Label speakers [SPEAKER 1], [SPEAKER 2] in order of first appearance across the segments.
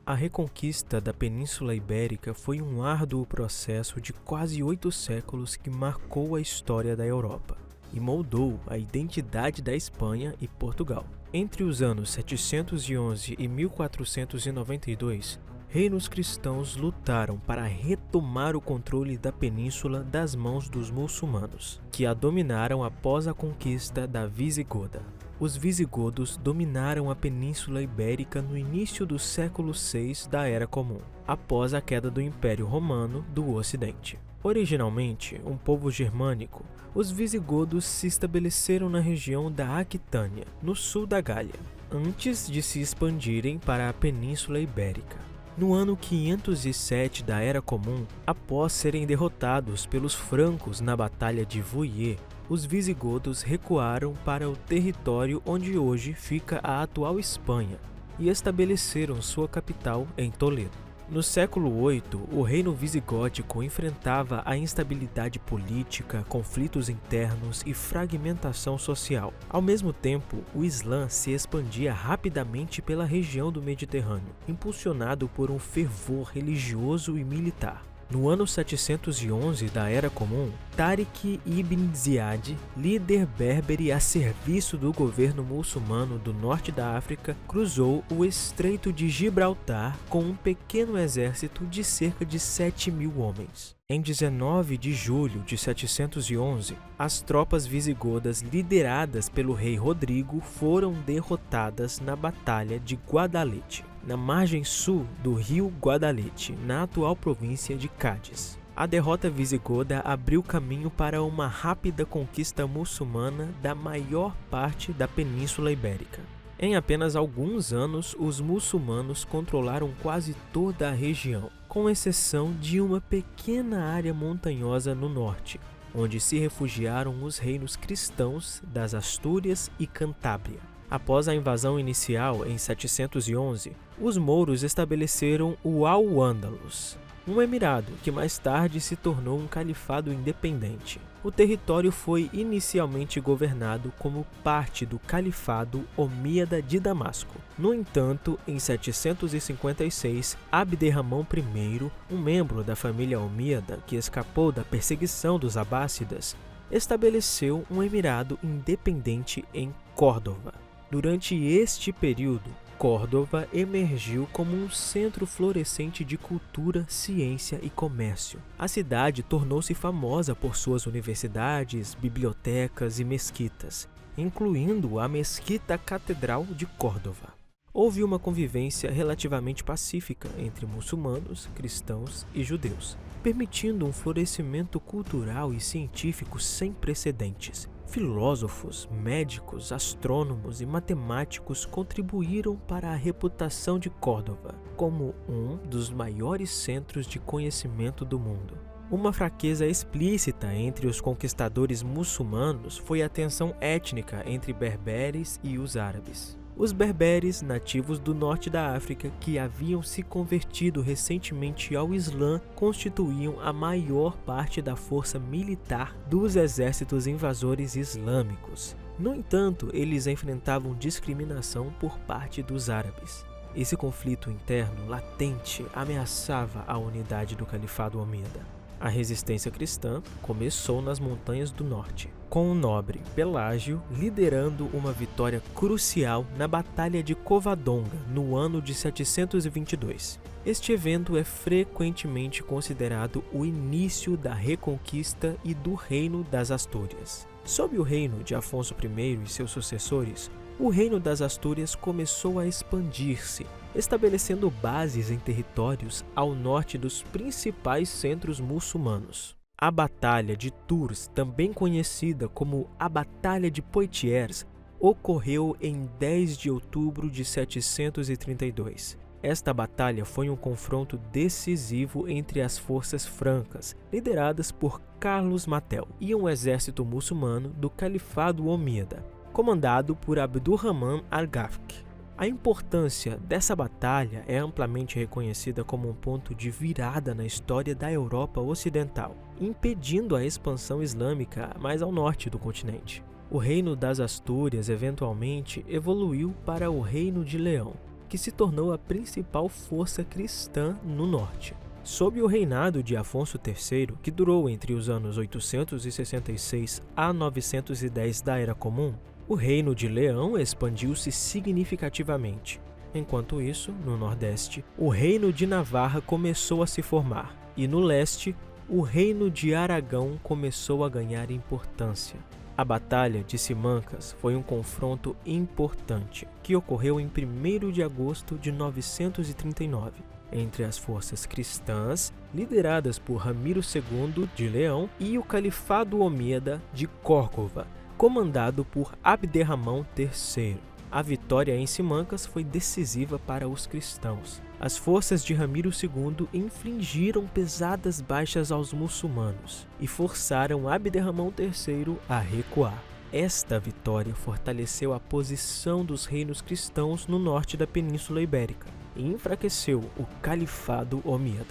[SPEAKER 1] A reconquista da Península Ibérica foi um árduo processo de quase 8 séculos que marcou a história da Europa e moldou a identidade da Espanha e Portugal. Entre os anos 711 e 1492, reinos cristãos lutaram para retomar o controle da península das mãos dos muçulmanos, que a dominaram após a conquista da Visigoda. Os visigodos dominaram a Península Ibérica no início do século VI da Era Comum, após a queda do Império Romano do Ocidente. Originalmente um povo germânico, os visigodos se estabeleceram na região da Aquitânia, no sul da Gália, antes de se expandirem para a Península Ibérica. No ano 507 da Era Comum, após serem derrotados pelos francos na Batalha de Vouillé, os visigodos recuaram para o território onde hoje fica a atual Espanha e estabeleceram sua capital em Toledo. No século VIII, o reino visigótico enfrentava a instabilidade política, conflitos internos e fragmentação social. Ao mesmo tempo, o Islã se expandia rapidamente pela região do Mediterrâneo, impulsionado por um fervor religioso e militar. No ano 711 da Era Comum, Tariq ibn Ziyad, líder berbere a serviço do governo muçulmano do norte da África, cruzou o Estreito de Gibraltar com um pequeno exército de cerca de 7.000 homens. Em 19 de julho de 711, as tropas visigodas lideradas pelo rei Rodrigo foram derrotadas na Batalha de Guadalete, na margem sul do rio Guadalete, na atual província de Cádiz. A derrota visigoda abriu caminho para uma rápida conquista muçulmana da maior parte da Península Ibérica. Em apenas alguns anos, os muçulmanos controlaram quase toda a região, com exceção de uma pequena área montanhosa no norte, onde se refugiaram os reinos cristãos das Astúrias e Cantábria. Após a invasão inicial em 711, os mouros estabeleceram o Al-Ândalus, um emirado que mais tarde se tornou um califado independente. O território foi inicialmente governado como parte do Califado Omíada de Damasco. No entanto, em 756, Abderramão I, um membro da família Omíada que escapou da perseguição dos Abássidas, estabeleceu um emirado independente em Córdoba. Durante este período, Córdoba emergiu como um centro florescente de cultura, ciência e comércio. A cidade tornou-se famosa por suas universidades, bibliotecas e mesquitas, incluindo a Mesquita Catedral de Córdoba. Houve uma convivência relativamente pacífica entre muçulmanos, cristãos e judeus, permitindo um florescimento cultural e científico sem precedentes. Filósofos, médicos, astrônomos e matemáticos contribuíram para a reputação de Córdoba como um dos maiores centros de conhecimento do mundo. Uma fraqueza explícita entre os conquistadores muçulmanos foi a tensão étnica entre berberes e os árabes. Os berberes, nativos do norte da África, que haviam se convertido recentemente ao Islã, constituíam a maior parte da força militar dos exércitos invasores islâmicos. No entanto, eles enfrentavam discriminação por parte dos árabes. Esse conflito interno latente ameaçava a unidade do Califado Omíada. A resistência cristã começou nas montanhas do norte, com o nobre Pelágio liderando uma vitória crucial na Batalha de Covadonga no ano de 722. Este evento é frequentemente considerado o início da Reconquista e do Reino das Astúrias. Sob o reino de Afonso I e seus sucessores, o Reino das Astúrias começou a expandir-se, estabelecendo bases em territórios ao norte dos principais centros muçulmanos. A Batalha de Tours, também conhecida como a Batalha de Poitiers, ocorreu em 10 de outubro de 732. Esta batalha foi um confronto decisivo entre as forças francas, lideradas por Carlos Martel, e um exército muçulmano do Califado Omíada, comandado por Abdurrahman al-Ghafqi. A importância dessa batalha é amplamente reconhecida como um ponto de virada na história da Europa Ocidental, impedindo a expansão islâmica mais ao norte do continente. O Reino das Astúrias eventualmente evoluiu para o Reino de Leão, que se tornou a principal força cristã no norte. Sob o reinado de Afonso III, que durou entre os anos 866 a 910 da Era Comum, o Reino de Leão expandiu-se significativamente. Enquanto isso, no Nordeste, o Reino de Navarra começou a se formar, e no Leste, o Reino de Aragão começou a ganhar importância. A Batalha de Simancas foi um confronto importante, que ocorreu em 1º de agosto de 939, entre as forças cristãs, lideradas por Ramiro II de Leão, e o Califado Omíada de Córcova, comandado por Abderramão III. A vitória em Simancas foi decisiva para os cristãos. As forças de Ramiro II infligiram pesadas baixas aos muçulmanos e forçaram Abderramão III a recuar. Esta vitória fortaleceu a posição dos reinos cristãos no norte da Península Ibérica e enfraqueceu o Califado Omíada.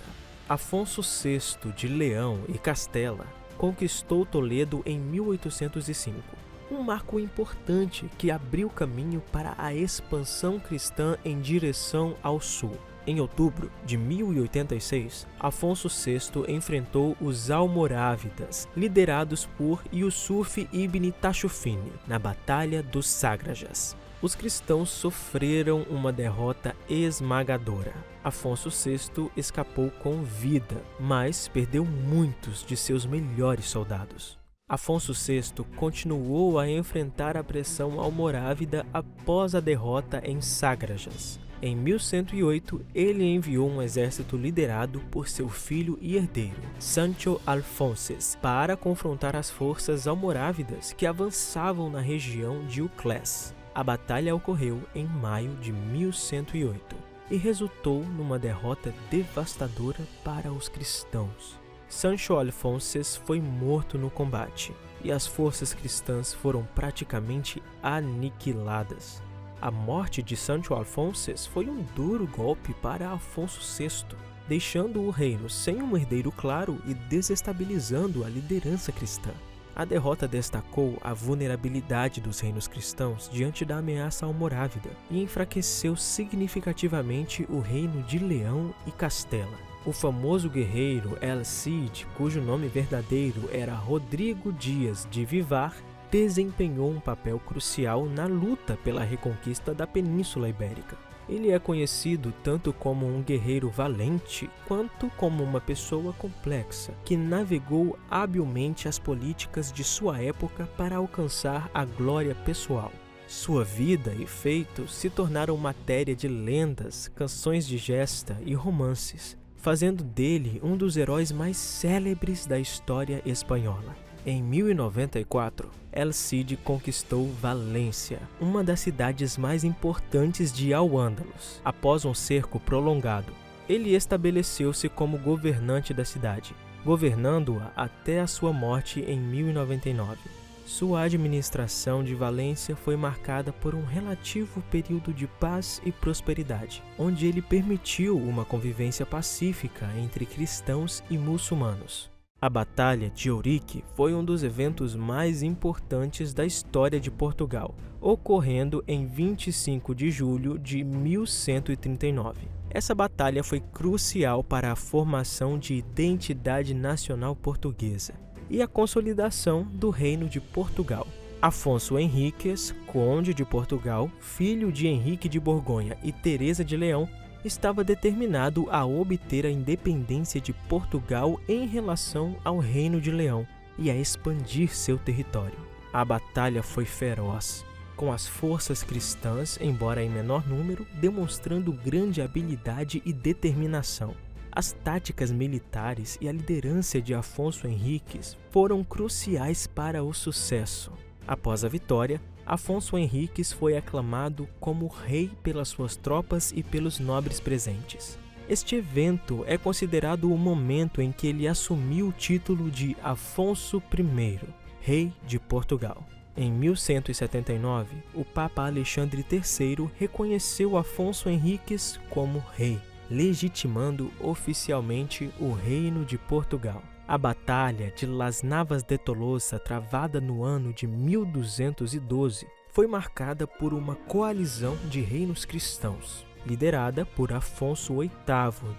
[SPEAKER 1] Afonso VI de Leão e Castela conquistou Toledo em 1805. Um marco importante que abriu caminho para a expansão cristã em direção ao sul. Em outubro de 1086, Afonso VI enfrentou os almorávidas, liderados por Yusuf ibn Tashfin, na Batalha dos Ságrajas. Os cristãos sofreram uma derrota esmagadora. Afonso VI escapou com vida, mas perdeu muitos de seus melhores soldados. Afonso VI continuou a enfrentar a pressão almorávida após a derrota em Ságrajas. Em 1108, ele enviou um exército liderado por seu filho e herdeiro, Sancho Alfonses, para confrontar as forças almorávidas que avançavam na região de Uclés. A batalha ocorreu em maio de 1108 e resultou numa derrota devastadora para os cristãos. Sancho Alfonses foi morto no combate e as forças cristãs foram praticamente aniquiladas. A morte de Sancho Alfonses foi um duro golpe para Afonso VI, deixando o reino sem um herdeiro claro e desestabilizando a liderança cristã. A derrota destacou a vulnerabilidade dos reinos cristãos diante da ameaça almorávida e enfraqueceu significativamente o reino de Leão e Castela. O famoso guerreiro El Cid, cujo nome verdadeiro era Rodrigo Dias de Vivar, desempenhou um papel crucial na luta pela reconquista da Península Ibérica. Ele é conhecido tanto como um guerreiro valente, quanto como uma pessoa complexa, que navegou habilmente as políticas de sua época para alcançar a glória pessoal. Sua vida e feitos se tornaram matéria de lendas, canções de gesta e romances, fazendo dele um dos heróis mais célebres da história espanhola. Em 1094, El Cid conquistou Valência, uma das cidades mais importantes de Al-Ândalos. Após um cerco prolongado, ele estabeleceu-se como governante da cidade, governando-a até a sua morte em 1099. Sua administração de Valência foi marcada por um relativo período de paz e prosperidade, onde ele permitiu uma convivência pacífica entre cristãos e muçulmanos. A Batalha de Ourique foi um dos eventos mais importantes da história de Portugal, ocorrendo em 25 de julho de 1139. Essa batalha foi crucial para a formação de identidade nacional portuguesa e a consolidação do Reino de Portugal. Afonso Henriques, conde de Portugal, filho de Henrique de Borgonha e Teresa de Leão, estava determinado a obter a independência de Portugal em relação ao Reino de Leão e a expandir seu território. A batalha foi feroz, com as forças cristãs, embora em menor número, demonstrando grande habilidade e determinação. As táticas militares e a liderança de Afonso Henriques foram cruciais para o sucesso. Após a vitória, Afonso Henriques foi aclamado como rei pelas suas tropas e pelos nobres presentes. Este evento é considerado o momento em que ele assumiu o título de Afonso I, rei de Portugal. Em 1179, o Papa Alexandre III reconheceu Afonso Henriques como rei, legitimando oficialmente o Reino de Portugal. A Batalha de Las Navas de Tolosa, travada no ano de 1212, foi marcada por uma coalizão de reinos cristãos. liderada por Afonso VIII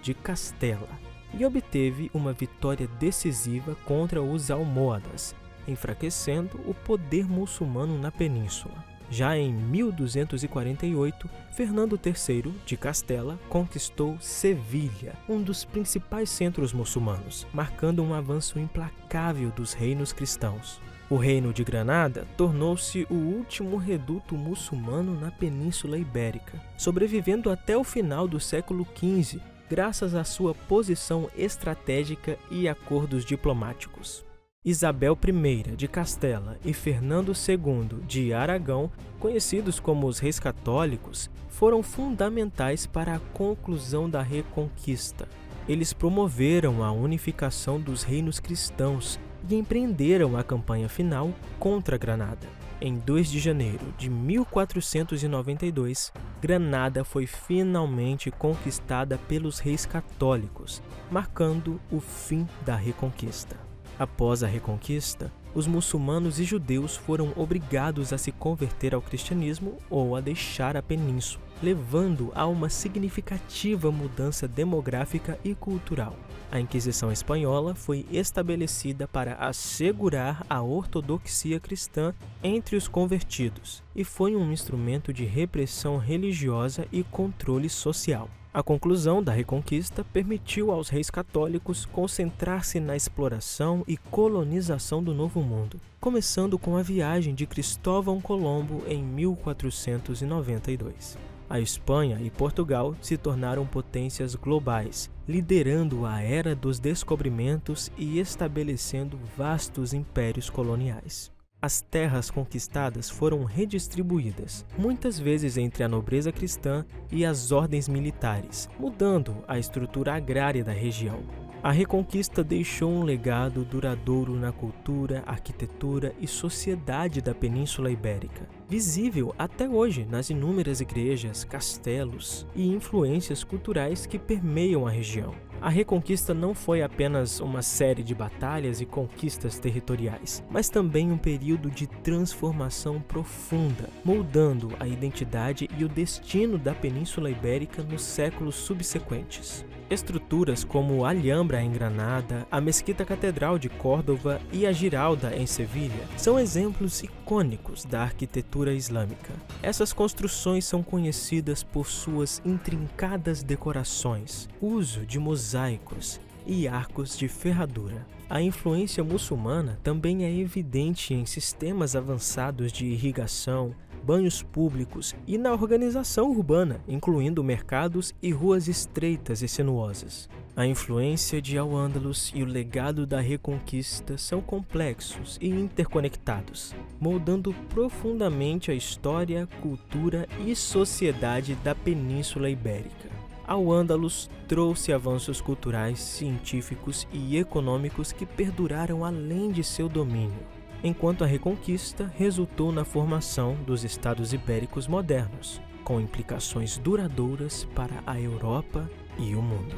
[SPEAKER 1] de Castela, e obteve uma vitória decisiva contra os almohadas, enfraquecendo o poder muçulmano na península. Já em 1248, Fernando III de Castela conquistou Sevilha, um dos principais centros muçulmanos, marcando um avanço implacável dos reinos cristãos. O Reino de Granada tornou-se o último reduto muçulmano na Península Ibérica, sobrevivendo até o final do século XV, graças à sua posição estratégica e acordos diplomáticos. Isabel I de Castela e Fernando II de Aragão, conhecidos como os Reis Católicos, foram fundamentais para a conclusão da Reconquista. Eles promoveram a unificação dos reinos cristãos e empreenderam a campanha final contra Granada. Em 2 de janeiro de 1492, Granada foi finalmente conquistada pelos Reis Católicos, marcando o fim da Reconquista. Após a Reconquista, os muçulmanos e judeus foram obrigados a se converter ao cristianismo ou a deixar a península, levando a uma significativa mudança demográfica e cultural. A Inquisição Espanhola foi estabelecida para assegurar a ortodoxia cristã entre os convertidos e foi um instrumento de repressão religiosa e controle social. A conclusão da Reconquista permitiu aos reis católicos concentrar-se na exploração e colonização do Novo Mundo, começando com a viagem de Cristóvão Colombo em 1492. A Espanha e Portugal se tornaram potências globais, liderando a era dos descobrimentos e estabelecendo vastos impérios coloniais. As terras conquistadas foram redistribuídas, muitas vezes entre a nobreza cristã e as ordens militares, mudando a estrutura agrária da região. A Reconquista deixou um legado duradouro na cultura, arquitetura e sociedade da Península Ibérica, visível até hoje nas inúmeras igrejas, castelos e influências culturais que permeiam a região. A Reconquista não foi apenas uma série de batalhas e conquistas territoriais, mas também um período de transformação profunda, moldando a identidade e o destino da Península Ibérica nos séculos subsequentes. Estruturas como a Alhambra em Granada, a Mesquita Catedral de Córdoba e a Giralda em Sevilha são exemplos icônicos da arquitetura islâmica. Essas construções são conhecidas por suas intrincadas decorações, uso de mosaicos e arcos de ferradura. A influência muçulmana também é evidente em sistemas avançados de irrigação, banhos públicos e na organização urbana, incluindo mercados e ruas estreitas e sinuosas. A influência de Al-Ândalus e o legado da Reconquista são complexos e interconectados, moldando profundamente a história, cultura e sociedade da Península Ibérica. Al-Ândalus trouxe avanços culturais, científicos e econômicos que perduraram além de seu domínio, enquanto a Reconquista resultou na formação dos Estados Ibéricos modernos, com implicações duradouras para a Europa e o mundo.